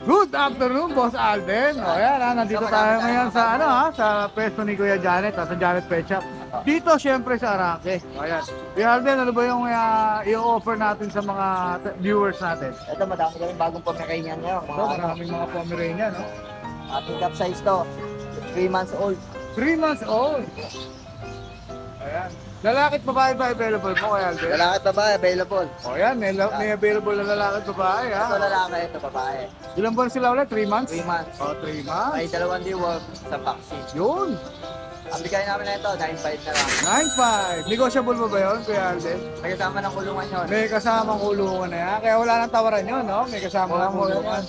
Good afternoon, Boss Alden. O yan, nandito tayo ngayon sa sa pwesto ni Kuya Janet, sa Janet Pet Shop. Dito syempre sa Arake. O yan. Kuya Alden, ano ba yung i-offer natin sa mga viewers natin? Ito, madami kami bagong Pomeranian ngayon. Ito, maraming mga Pomeranian, no? Pick up size to. 3 months old. 3 months old. Ayan. Lalaki at babae ba available mo, Kuya Alden? Lalaki at babae, available. O yan, may available na lalaki at babae, ha? Ito lalaki, ito babae. Ilan buwan sila ulit? 3 months? 3 months. O, 3 months. May 2 D-work sa vaccine. Yun. Ang bigay namin na ito, 9.5 na lang. 9.5. Negotiable ba yun, Kuya Alden? May kasama ng kulungan yun. May kasamang kulungan na yan. Kaya wala nang tawaran yun, no? May kasamang Walang kulungan.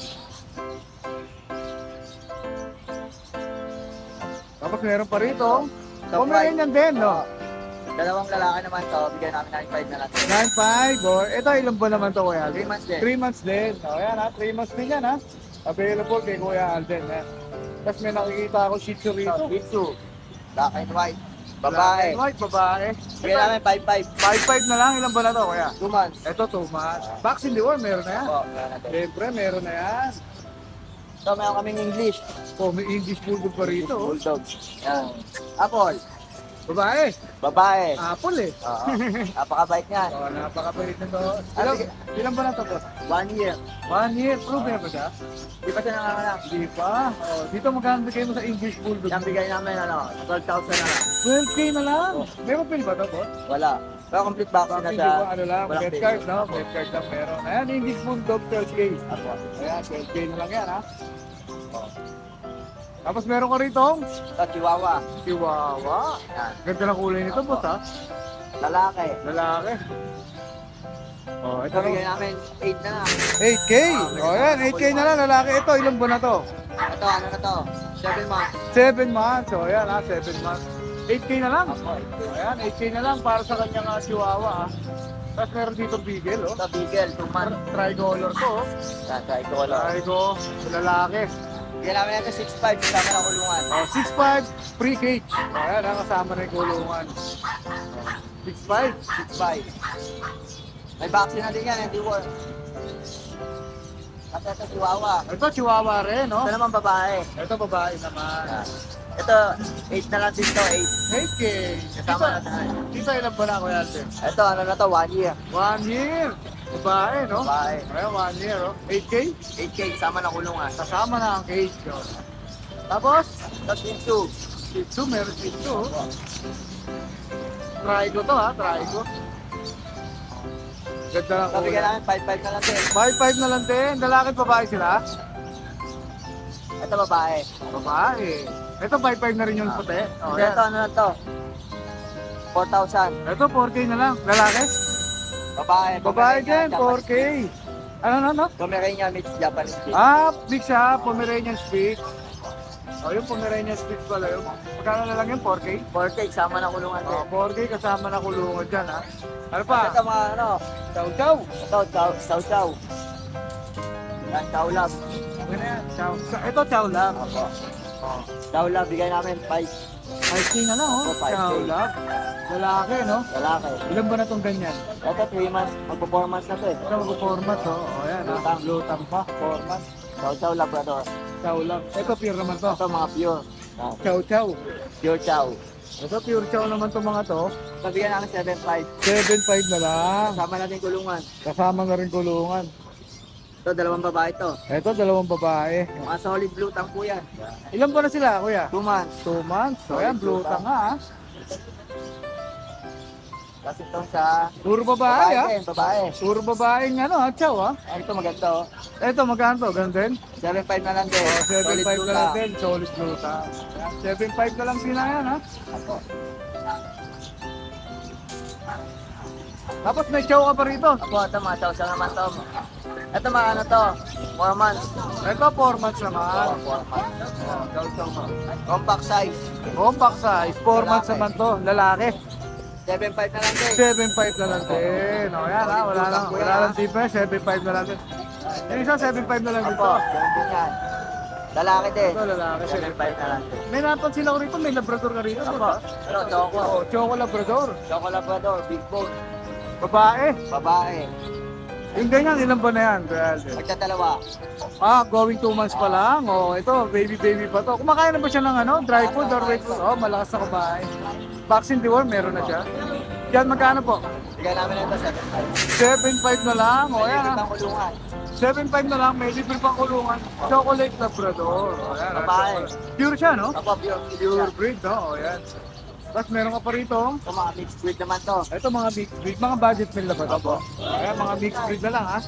Tapos meron pa rito. Top Pomeranian din, no? Dalawang lalaki naman to, bigay namin 9.5 na lang. 9.5 or ito ilang buwan naman to, Kuya Alden? 3 months din. 3 months din. O yan ha, 3 months din yan ha. Available kay Kuya Alden. Yan. Tapos may nakikita ako Shih Tzu rito. Shih Tzu, black and white. Black Babae. and white, babae. Bigay namin 5.5. 5.5 na lang, ilang buwan na to, Kuya? 2 months. Ito, 2 months. Vaccine di war, meron na yan. Opo, meron natin. Siyempre, meron na yan. So, meron kaming English. Oh, may English Bulldog pa rito. oh. Bulldog. Yan. Apple. Babae. Babae. Apple eh. Oo. Napakabait niyan. Oh, napakabait na to. Ilan ba na to, boss? 1 year. 1 year. Prove na ba siya? Di pa siya nanganganak. Hindi pa. Oh, dito magkano bigay mo sa English Bulldog? Yung bigay namin, 12,000 na lang. 12K na lang. May papel ba to, boss? Wala. Pero complete vaccine na Hindi siya. ko ano lang, Walang bet pay. card, no? Bet card lang meron. Ayan, English Bulldog 12K. Apo. Ayan, 12K na lang yan, ha? Oh. Tapos meron ka rito, Ito, Chihuahua. Chihuahua. Yan. Ganda ng kulay nito, boss, ha? Lalaki. Lalaki. Oh, ito Ito bigay namin 8 na lang. 8K. Oh, yan, 8K na lang lalaki ito. Ilang buwan na to? Ito, ano na to? 7 months. 7 months. Oh, yan ha, 7 months. 8K na lang. Apo. Ayan, 8K na lang para sa kanyang chihuahua, ha. Tapos meron dito bigel, oh. Ito, Beagle, 2 months. Tricolor to, oh. Yan, try ko wala. Trico, lalaki. Bigyan namin ito 6.5 kasama ng kulungan. Oh, 6'5", free cage. Ayan, ha, kasama na yung kulungan. Oh, 6'5". 6.5. May vaccine na din yan, hindi work. Kasi ito, Chihuahua. Ito, chihuahua rin, no? Ito naman babae. Ito, babae naman. Yan. Ito, 8 na lang dito, 8. 8K. Kasama na tayo. Dito ilan ba na, Kuya Alden? Ito, ano na to, 1 year. 1 year. Babae, no? Babae. Ayan, 1 year, oh. 8K? 8K kasama ng kulungan. Kasama na ang cage, oh. Tapos, Ito, Shih Tzu. Shih Tzu, meron Shih Tzu, oh. Trico to, ha? Trico. Ganda ng Ito, bigyan kulay. namin 5.5 na lang din. 5'5" na lang din. Lalaki at babae sila? Ito, babae. Babae. Ito, 5'5" na rin yung puti. Oh, Ito, yan. ano na to? 4,000. Ito, 4K na lang. Lalaki? Babae. Babae din, Japanese 4K. Ano? Pomeranian meets Japanese Spitz. Ah, big siya. Pomeranian Spitz. Oh, yung Pomeranian Spitz pala yun. Magkano na lang yun? 4K? 4K kasama ng kulungan din. Oh, 4K kasama na kulungan dyan, ha? Ano Ito, pa? mga ano? Chow chow. Ito, chow chow. Yan, chow lab. Ano yan? Chow. Ito chow lang. Opo. Oh. Chow lab, bigay namin 5. 5K na lang, oh. Opo, 5K. Chow lang. Lalaki, no? Lalaki. Ilan ba na itong ganyan? Ito, 3 months. Magpo-4 months na to eh. Ito mag-format, oh. Oh, yan, ha? Lutang. Lutang pa. Format. Chow chow labrador. Chow lang. Ito pure naman to. Ito, mga pure. Yan, Chow chow. pure chow. Ito pure chow naman to mga to. Ito, bigyan namin 7.5. 7.5 na lang. Kasama natin kulungan. Kasama na rin kulungan. Ito, 2 babae to. Ito, 2 babae. Mga solid blue tang po yan. Ilan ba na sila, kuya? 2 months. 2 months. So, ayan, blue tang ha. Kasi itong sa Puro babae, ha? din, babae. Puro babae nga, no? Chow, ha? Ito maganda oh. Ito, magkano to? Ganun din? 7.5 na lang din. Oh, 7.5 Solid blue na lang tang. din. Solid blue tang. Ayan, 7.5 na lang sila yan, ha? Ako. Tapos may chow ka pa rito. Ako, ito mga chow chow naman to. Ito mga ano to, 4 months. Ito, 4 months naman. 4 months. Chow chow mo. Compact size. Compact size. 4 months naman to. Lalaki. 7.5 na lang din. 7.5 na lang din. O yan, ha? Wala lang difference. 7.5 na lang din. Yung isa, 7.5 na lang dito. Ako, ganun din yan. Lalaki din. Ito, lalaki. 7.5 na lang din. May napansin ako rito, may labrador ka rito. Ako, pero choco. Oo, Choco Labrador. Choco Labrador, big bone. Babae. Babae. Yung ganyan, ilan ba na yan, Kuya Alden? Magdadalawa. Going 2 months pa lang. Ito, baby pa to. Kumakain na ba siya ng dry food or wet food? Malakas na kumain. Vaccine deworm, meron na siya. Yan, magkano po? Bigyan namin ito 7.5 na lang. Yan ha. Ibang kulungan. 7.5 na lang, may libre pang kulungan. Chocolate Labrador. Yan, Babae. Pure siya, no? Ako, Pure breed, no? Yan. Tapos meron ka pa rito. Ito mga mixed breed naman to. Ito mga mixed breed, mga budget meal na ba ito? Ayan, mga mixed breed na lang ha.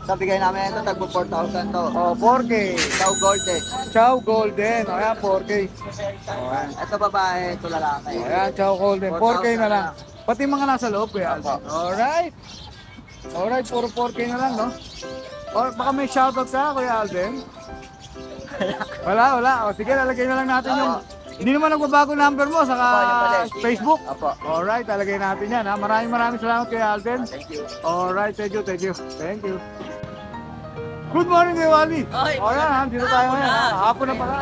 Ito, bigay namin ito, tagpo 4,000 to. 4K. Chow Golden. Chow Golden. Ayan, 4K. Ayan. Ito babae, ito lalaki. Ayan, Chow Golden. 4K na lang. Pati mga nasa loob, Kuya Alden. Alright. Alright, puro 4K na lang, no? Or baka may shoutout ka, Kuya Alden? Wala. Sige, lalagay na lang natin yung... Hindi naman nagbabago number mo saka Facebook. Apo. Alright, talagay natin yan ha. Maraming salamat kay Alden. Thank you. Alright, thank you. Good morning, Kuya Wally. Ay, Ayan, dito tayo ngayon. Hapon na pala.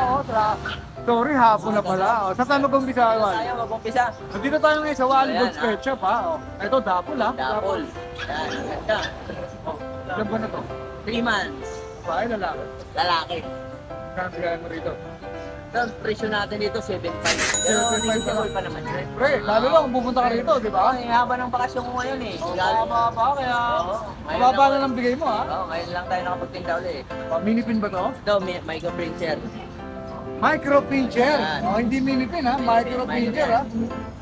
Sorry, hapon na pala. Sa tayo mag-umpisa, Kuya Wally? Tayo, mag-umpisa. Nandito tayo ngayon sa Wally Ayan, Goods Pet Shop ha. Ito, dapol ha. Dapol. Yan, ganda. Ilan ba na to? 3 months. Bahay, lalaki. Lalaki. Kaya bigay mo rito. Ito, ang presyo natin dito, 7.5. Pero 7.5 negotiable pa naman yun. Pre, lalo lang kung pupunta ka rito, di ba? Ay, haba ng bakasyon ko ngayon eh. Tama pa, kaya Oo, ngayon mababa lang- na lang bigay mo ha. Oo, ngayon lang tayo nakapagtinda ulit. Minipin ba to? Ito, micro printer. Micro pincher. Yan. Hindi minipin ha, micro pincher ha.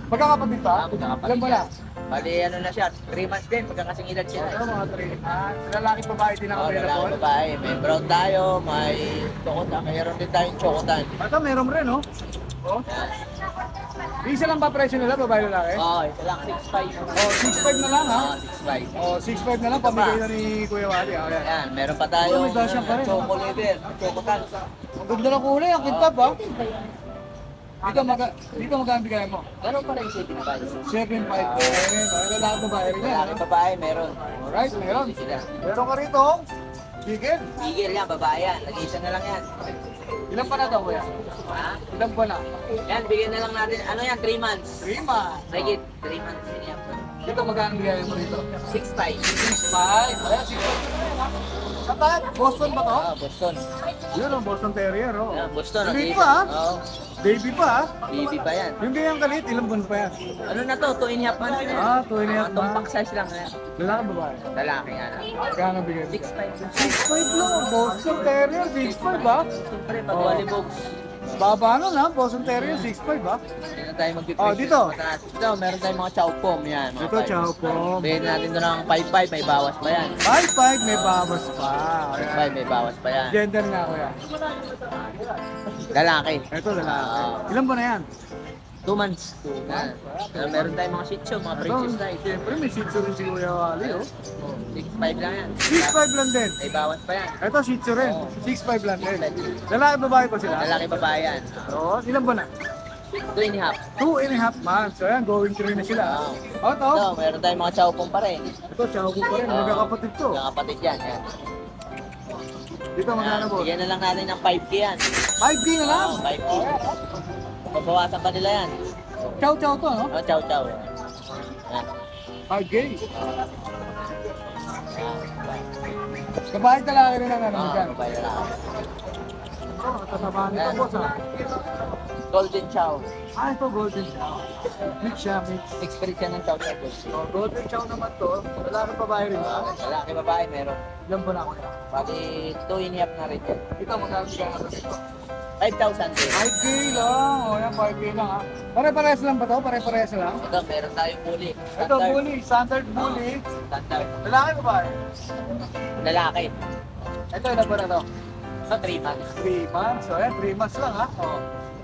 Magkakapatid pa? Magkakapatid Alam mo na? Bali, ano na siya, 3 months din, magkakasing edad sila. Ito mga 3 months. Lalaki babae din ang Oo, lalaki available. babae. May brown tayo, may chokotan. Mayroon din tayong chokotan. Ito meron rin no? Oh. Isa lang ba presyo nila babae lalaki? Oo, ito lang, 6.5. 6.5 na lang ha? Oo, 6.5. 6.5 na lang pamigay na ni Kuya Wally. Ayan. Ayan, meron pa tayo Oh, may dasyan pa rin. choco level, chokotan. Ang ganda ng kulay, ang kintab ha? Dito magkano bigay mo? Meron pa rin 7.5. 7.5. Lalaki babae rin yan. Lalaki babae, meron. Alright, meron. Hindi sila. Meron ka rito. Chicken. Bigel yan, babae yan. Nag-isa na lang yan. Ilan pa na daw kuya? Ha? Ilan pa na? Yan, bigyan na lang natin. Ano yan, 3 months. 3 months. Mahigit, 3 months din yan. Dito magkano bigay mo rito? 6.5. 6.5. Ayan, 6.5. Saan? Boston ba to? Boston. Yun ang Boston Terrier, oh. Yan, Boston. Baby nag-iisa. pa, ha? Oo. Baby pa, ha? Baby pa yan. Yung ganyang kalit, ilang buwan pa yan? Ano na to? 2.5 months na yan. 2.5 months. Tumpak size lang yan. Lalaki babae. Lalaki nga na. Magkano bigay mo? 6.5. 6.5 lang, Boston Terrier, 6.5 ha? Siyempre, pag walibogs. Baba nun ha, Boston Terrier, 6.5 ha? Hindi na tayo mag-presyo. Oh, dito. Mataas. Ito, meron tayong mga chow pom yan. mga Ito, five. chow pom. Bigyan natin ito ng 5.5, may bawas pa yan. 5.5, may bawas pa. 5.5, may bawas pa yan. Gender nga kuya. Lalaki. Ito lalaki. Ah. Ilan ba na yan? 2 months. Yan. Meron tayong mga shih tzu, mga princess Ito, size. siyempre may shih tzu rin si Kuya Wally oh. 6.5 lang yan. 6.5 lang din. May bawas pa yan. Ito shih tzu rin. 6.5 lang din. Lalaki babae pa sila? Lalaki babae yan. Oo. Ilan ba na? 2.5. 2.5 months. So yan, going 3 na sila. Oh, ito. Ito, meron tayong mga chow pom pa rin. Ito, chow ko pa rin. Magkakapatid to. Mga kapatid yan. Yan. Dito magkano po? Bigyan na lang natin ng 5K yan. 5D na lang. 5K. Pabawasan pa nila yan. Chow chow to, no? Oh, chow chow. Yan. 5K. Kabahay talaki rin ang ano Ah, dyan. babae lalaki. Ito, kasabahan nito boss ha. Golden chow. Ito golden chow. Mix siya, mix. Experience yan ng chow chow. Oh, golden chow naman to. Lalaki babae rin ba? Lalaki babae meron. Ilan ba na ako yan? Bali 2.5 na rin yan. Ito, magkano siya natin ito? 5,000 din. 5K lang. O yan, 5K lang ha. Pare-parehas lang ba to? Pare-parehas lang? Ito, meron tayong bully. Ito, bully. Standard bully. Standard. Lalaki babae? Lalaki. Ito, ilan ba na to? Ito, 3 months. 3 months. O yan, 3 months lang ha. O.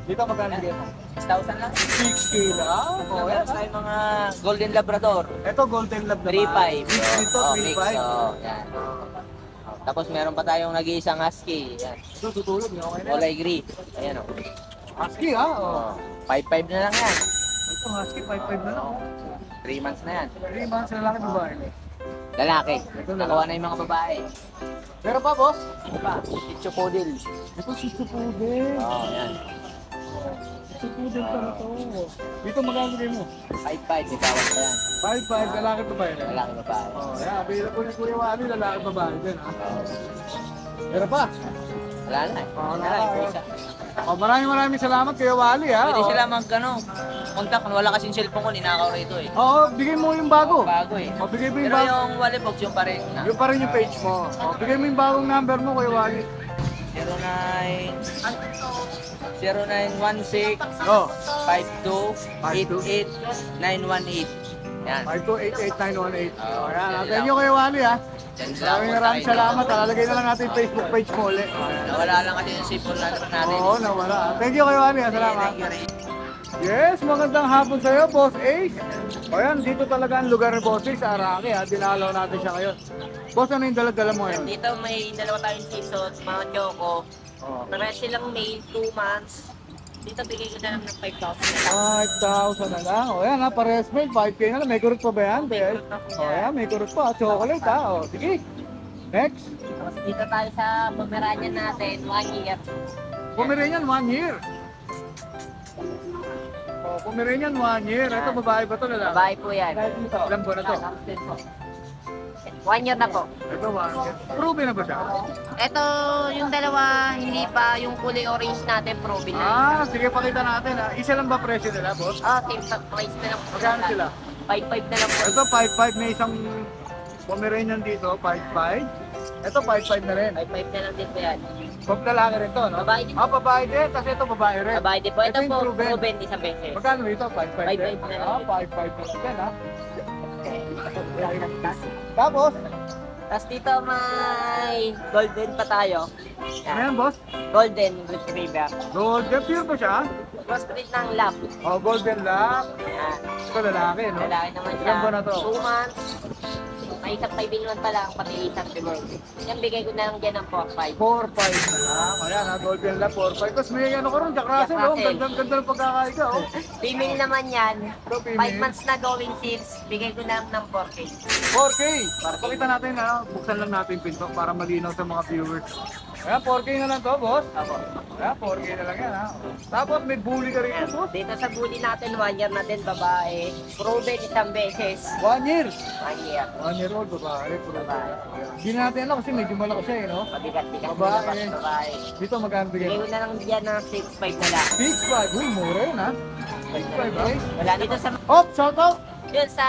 Dito magkano bigay mo? 6,000 lang. 6K lang. O yan Meron ha. tayong mga golden labrador. Ito, golden lab naman. 3.5. Mix nito, Oh, mix. 3.5. Oh, yan. Tapos meron pa tayong nag-iisang husky. Yan. Ito, tutulog. Okay na. Kulay green. Ayan o. Husky ha. O. Oh. 5.5 na lang yan. Ito, husky. 5.5 na lang. 3 months na yan. 3 months lalaki babae. Lalaki. Nakuha na yung mga babae. Pero pa, boss? Ano pa? Shih Tzu Poodle. Ito, Shih Tzu Poodle. Oh, yan. Ito, Shih Tzu din pa na to. Dito magkano bigay mo? 5-5, may bawas pa yan. 5-5, lalaki to ba yun? Lalaki babae. Oh, yeah, available ni Kuya Wally, lalaki babae din ha. Pero pa. Wala na eh. Wala Wala na, na, isa. Oh, maraming salamat Kuya Wally ha. Pwede Oh. sila contact. Wala kasing cellphone ko, ninakaw rito eh. Oo, bigay mo yung bago. Bago eh. O, bigay mo yung Pero bago. yung Walibox, yung pa rin na. Yung pa rin yung page mo. O, bigay mo yung bagong number mo Kuya Wally. 0916 Oh, 5288 Yan. 5288918. Oo, Ayan, yan thank lang. you Kuya Wally ha. Yan lang. Maraming salamat. Lalagay na lang natin yung Facebook page mo ulit. Nawala lang kasi yung cellphone natin. Oo, nawala. Thank you Kuya Wally ha. Salamat. Thank you, Ray. Yes, magandang hapon sa'yo, Boss Ace. O yan, dito talaga ang lugar ni Boss Ace, Araki ha. Dinalaw natin siya ngayon. Boss, ano yung dala-dala mo ngayon? Dito may dalawa tayong seasons, mga choco. Oh. Parehas silang male, 2 months. Dito bigay ko na lang ng 5,000 na lang. 5,000 na lang. O yan ha, parehas mail, 5K na lang. May kurot pa ba yan? May kurot na po O yan, may kurot pa. Chocolate ha. O, sige. Next. Tapos dito tayo sa Pomeranian natin, 1 year. Pomeranian, 1 year. O, Pomeranian, 1 year. Ito, babae ba ito lalaki? Babae po yan. Ilan po na to? 1 year na po. Ito, 1 year. Proven na ba siya? Ito yung dalawa, hindi pa yung kulay orange natin, proven na. Sige, pakita natin ha. Isa lang ba presyo nila, boss? Same price na lang po. Magkano sila? 5,500 na lang po. Ito 5.5, may isang Pomeranian dito, 5.5. Ito 5.5 na rin. 5,500 na lang din po yan. Pag lalaki rin to, no? Babae din. Babae din, kasi ito babae rin. Babae din po. Ito yung po, proven. proven isang beses. Magkano ito? 5.5 din? 5.5 na lang. 5.5 din, ha? Tapos, Tapos dito may golden pa tayo. ano yan, boss? Golden retriever. Golden, pure ba siya? Crossbreed ng lab. Oh, golden lap. Yan. Ito lalaki, no? Lalaki naman siya. Ilan ba na to? 2 months. May isang 5 in 1 pa lang, pati isang reward. Yan, bigay ko na lang dyan ng 4-5. 4.5 na lang. Ayan, ha? Golden lap, 4.5. Tapos may ano ka rin, Jack Russell, Jack oh. Russell. Ganda ng pagkakain ka, oh. Female naman yan. Ito, 5 female. months na going 6. Bigay ko na lang ng 4K. 4K. Pakita natin na buksan lang natin yung pinto para malinaw sa mga viewers. Ayan, 4K na lang to, boss. Apo. Ayan, 4K na lang yan, ha. Tapos may bully ka rin, boss. Dito sa bully natin, 1 year na din, babae. Proven isang beses. 1 year. 1 year. 1 year old, babae. Puro Babae. Hindi na natin ano kasi medyo malaki siya, eh, no? Pabigat-bigat. Babae. Babae. Dito magkano Bigay bigay? ko na lang dyan ng 6-5 na lang. 6.5. Uy, mura yun, ha. 6.5, eh. Wala dito sa Hop, shout out. yun sa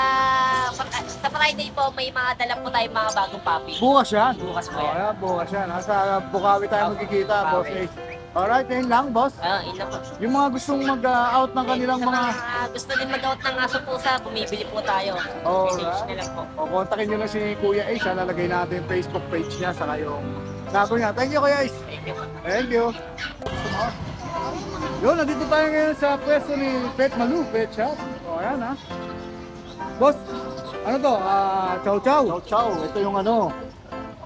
Friday po may mga dala po tayong mga bagong puppy. Bukas yan. Bukas po Oh, yan. ayan, bukas yan. Nasa Bukawi tayo magkikita, boss. Bukawi. Ace. Alright, yun lang, boss. Ina po. Yung mga gustong mag-out ng kanilang Sa mga... gusto din mag-out ng aso pusa, bumibili po tayo. Alright. Message na lang po. O, kontakin nyo na si Kuya Ace. Lalagay natin yung Facebook page niya sa kayong number niya. Thank you, Kuya Ace. Thank you po. Thank you. Yun, nandito tayo ngayon sa pwesto ni Pet Malu, Pet Shop. O, ayan ha. Boss, ano to? Chow Chow. Chow Chow, ito yung ano,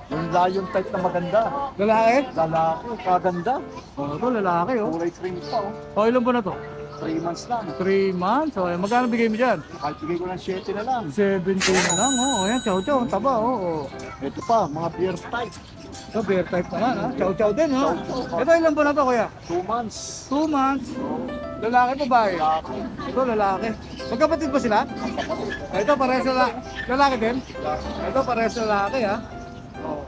yung lion type na maganda. Lalaki? Lalaki, kaganda. O, ito lalaki oh. Kulay cream pa, oh. O, ilan po na to? 3 months lang. 3 months. O, magkano bigay mo dyan? Kahit bigay ko ng 7 na lang. 17 na lang. O, ayan, Chow Chow. Ang taba, o. Ito pa, mga beer type. Ito, bear type naman ha. Chow Chow din ha. Ito, ilan po na to, kuya? 2 months. 2 months. Lalaki pa ba? Ito, lalaki. Magkapatid ba sila? Ito, parehas lalaki din. Ito, parehas lalaki ha. Oh,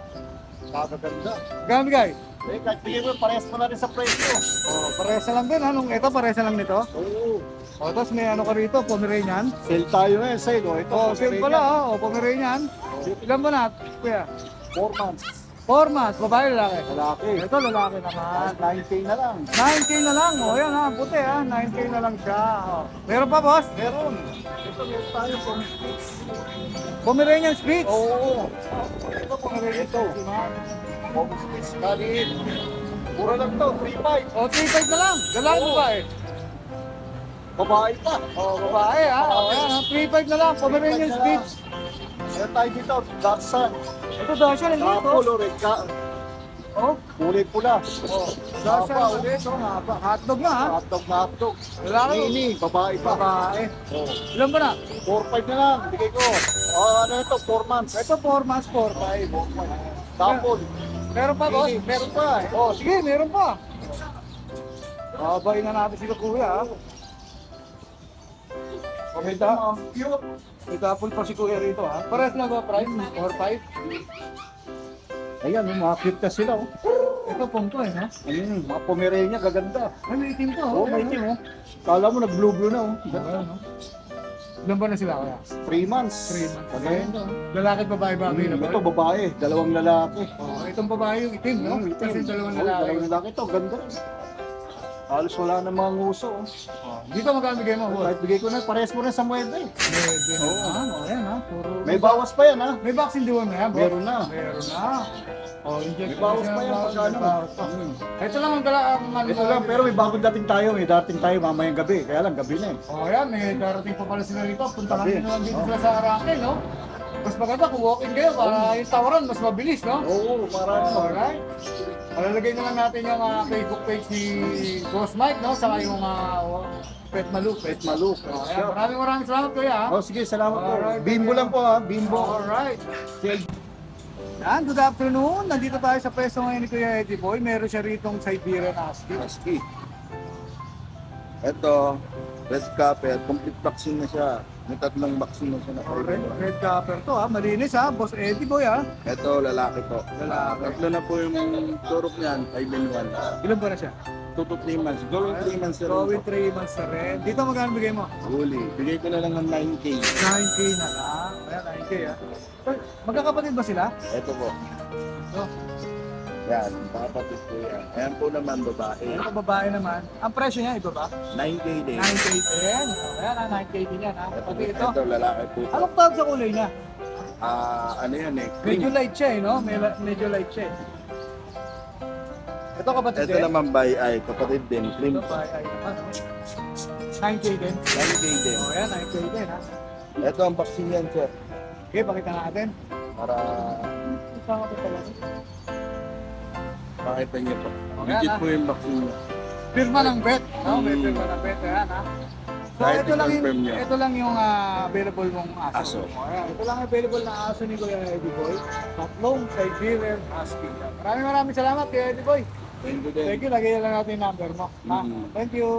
kagaganda. Gano'n bigay? Eh, kahit bigay mo, parehas mo na rin sa presyo. Oh, parehas lang din ha. Ito, parehas lang nito. Oo. O, tapos may ano ka rito, Pomeranian. Sale tayo ngayon, sale. Oh, ito, O, same pala ha. O, Pomeranian. Ilan ba na, kuya? 4 months. 4 months, babae lalaki. Lalaki. Ito, lalaki naman. 9K na lang. 9K na lang. O, yan ha. Puti ha. 9K na lang siya. O. Meron pa, boss? Meron. Ito, meron tayo from Spitz. Pomeranian Spitz. Oo. Ito, Pomeranian ito. From Spitz, kalit. Mura lang to, 3.5. O, 3.5 na lang. Lalaki Oo. babae. Babae pa. O, babae ha. O, yan ha. 3.5 na lang. Pomeranian Spitz. Meron tayo dito, Dachshund. Ito, Dasha. Ano ito? Kapulo rin ka. O, Kulay pula. Dasha. Haba, Ulit. O, haba. Hotdog na ha. Hotdog na hotdog. Lalaki. Mini, babae pa. Babae. Oh. Ilan ba na? 4-5 na lang, bigay ko. Ano ito, 4 months. Ito, 4 months, 4.5. Tapon. Meron pa, boss? Mini, meron pa. O, sige, meron pa. Babayin na natin sila kuya. Kumita. May couple pa si kuya rito ha. Parehas na ba price? 4-5? Ayan, mga cute na sila. Oh. Ito pong to eh, no? Mga Pomerania, gaganda. Ay, may itim to. Oo, may itim, oh. Kala mo nag-blue-blue na, oh. Ayun, no? Ilan ba na sila kaya? 3 months. 3 months. Gaganda, oh. Lalaki at babae ba available? Ito, babae. Dalawang lalaki. Oh, itong babae yung itim, no? Itim. Kasi dalawang Oo, lalaki. dalawang lalaki ito, ganda. Halos wala na mga nguso, oh. Dito magkano bigay mo, boss? Kahit bigay ko na, parehas mo rin sa muwede. Pwede na. Oh, ayan ha. Puro... May bawas pa yan, ha? May vaccine doon na yan, boss? Meron na. Meron na. Oh, injection. May bawas pa yan, pagkano. Ito lang ang dala ang ano. Ito lang, pero may bagong dating tayo. May dating tayo mamayang gabi. Kaya lang, gabi na eh. Oh, ayan, may darating pa pala sila rito. Puntahan Sabi. nyo naman dito sila sa Arangke, no? Mas maganda kung walk-in kayo para yung tawaran mas mabilis, no? Oo, marami. Alright. Palalagay na lang natin yung Facebook page ni Boss Mike, no? Saka yung Pet Maluk. Pet Maluk. Oh, ayan. Maraming salamat kuya. ha? Oh, sige, salamat po. Alright, Bimbo lang po, ha? Bimbo. Alright. Yan, good afternoon. Nandito tayo sa pwesto ngayon ni Kuya Eddie Boy. Meron siya ritong Siberian Husky. Husky. Ito, red carpet, complete vaccine na siya. May 3 vaccine na siya na Red Copper to ha, malinis ha, Boss Eddie Boy ha. Ito, lalaki po. Lalaki. Tatlo na po yung turok niyan, 5 in 1. Ilan ba na siya? 2 to 3 months. Going 3 months na rin Going po. 3 months na rin. Dito magkano bigay mo? Huli. Bigay ko na lang ng 9K. 9K na lang. Ayan, 9K ha. Magkakapatid ba sila? Ito po. No. Yan, kapatid po yan. Ayan po naman babae. Ito babae naman. Ang presyo niya, iba ba? 9K din. 9K din. Ayan ha, 9K din yan ha. Pati ito. Ito, lalaki po. Anong tawag sa kulay niya? Ano yan eh? Medyo Cream. light siya eh, no? Medyo light siya eh. Ito kapatid Ito din. naman by ay kapatid din. Cream. Ito babae ay naman. 9K din. 9K din. O ayan, 9K din ha. Ito ang vaccine yan, sir. Okay, pakita natin. Para Isama ko talaga. makita niyo po. Okay, Legit ah. po yung vaccine niya. Pirma ng bet. No? May pirma ng bet. Ayan ha. So Kahit ito lang, i-confirm niya. ito lang yung available mong aso. Aso. O, ayan, ito lang available na aso ni Kuya Eddie Boy. Tatlong Siberian Husky. Maraming salamat Kuya Eddie Boy. Thank you din. Thank you. Lagay lang natin yung number mo. Ha? Thank you.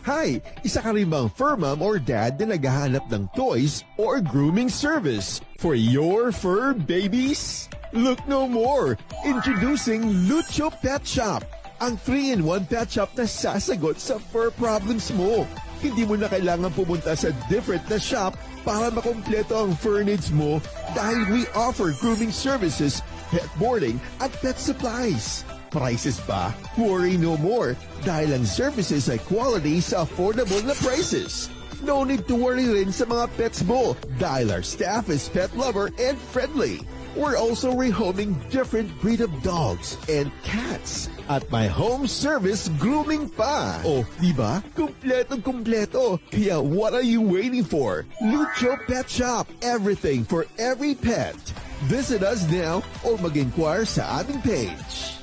Hi! Isa ka rin bang fur mom or dad na naghahanap ng toys or grooming service for your fur babies? Look no more! Introducing Lucho Pet Shop, ang 3-in-1 pet shop na sasagot sa fur problems mo. Hindi mo na kailangan pumunta sa different na shop para makompleto ang fur needs mo dahil we offer grooming services, pet boarding, at pet supplies. Prices ba? Worry no more dahil ang services ay quality sa affordable na prices. No need to worry rin sa mga pets mo dahil our staff is pet lover and friendly. We're also rehoming different breed of dogs and cats at my home service grooming pa. Oh, di ba? Kumpletong-kumpleto. Kaya what are you waiting for? Lucho Pet Shop. Everything for every pet. Visit us now or mag-inquire sa aming page.